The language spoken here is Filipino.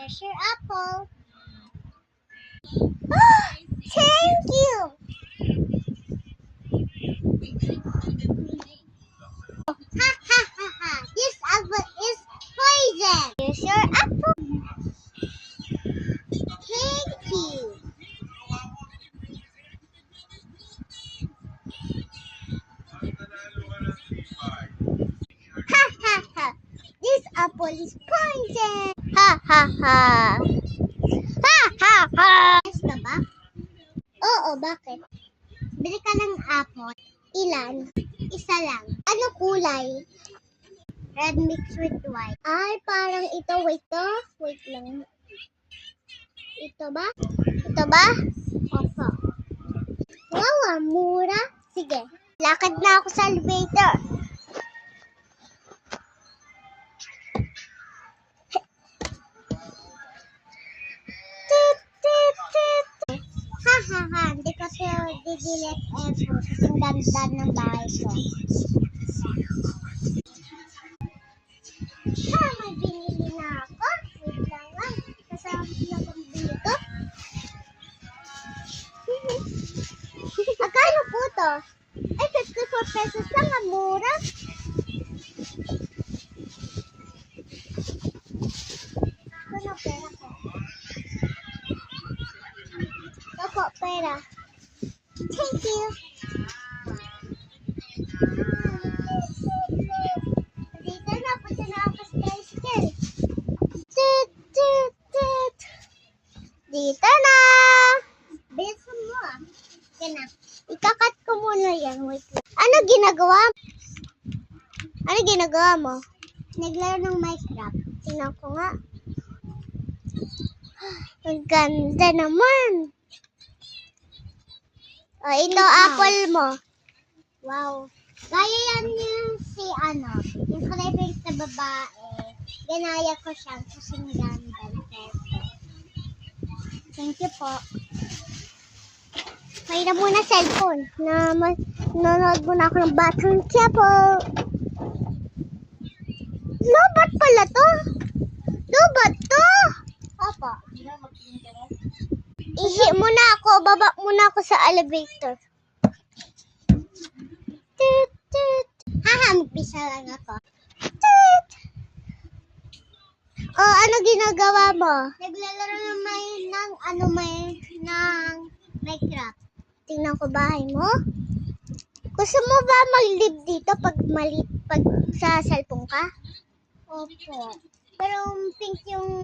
Here's your apple. Oh, thank you. Ha ha ha ha. This apple is poison. Here's your apple. Thank you. Ha ha ha. This apple is poison. Ha ha ha. Ha ha ha. Yes ka ba? Oo, bakit? Bili ka ng apple. Ilan? Isa lang. Ano kulay? Red mixed with white. Ay, parang ito. Wait to. Wait lang. Ito ba? Ito ba? Opo. Wow, mura. Sige. Lakad na ako sa elevator. Ha ha ha. Hindi ko siya didilit effort. Kasing ganda ng bahay ko. Ha, may binili na ako. Wait lang lang. Kasama na kong bili ko. Akala po to? Ay, 54 pesos lang. Ang mura. Ano pera ko? Ako, pera. Thank you. Dito na, punta na ako sa tricycle. Dito na. Bilisan mo ah. Dito na. Ikakat ko muna yan. Wait lang. Ano ginagawa? Ano ginagawa mo? Naglaro ng Minecraft. Tingnan ko nga. Ang ganda naman. Oh, ito apple mo. Wow. Gaya yan yung si yung kulay pink na babae. Ganaya ko siya kasing ganda. Thank you po. Kaya na muna cellphone. Nanonood muna ako ng Batang Quiapo. Lobat pala to. Lobat to. Opo. Ihi muna ako. Baba muna ako sa elevator. Haha, magpisa lang ako. Oh, ano ginagawa mo? Naglalaro ng Minecraft. Tingnan ko bahay mo. Gusto mo ba mag-live dito pag sa cellphone ka? Opo. Pero pink yung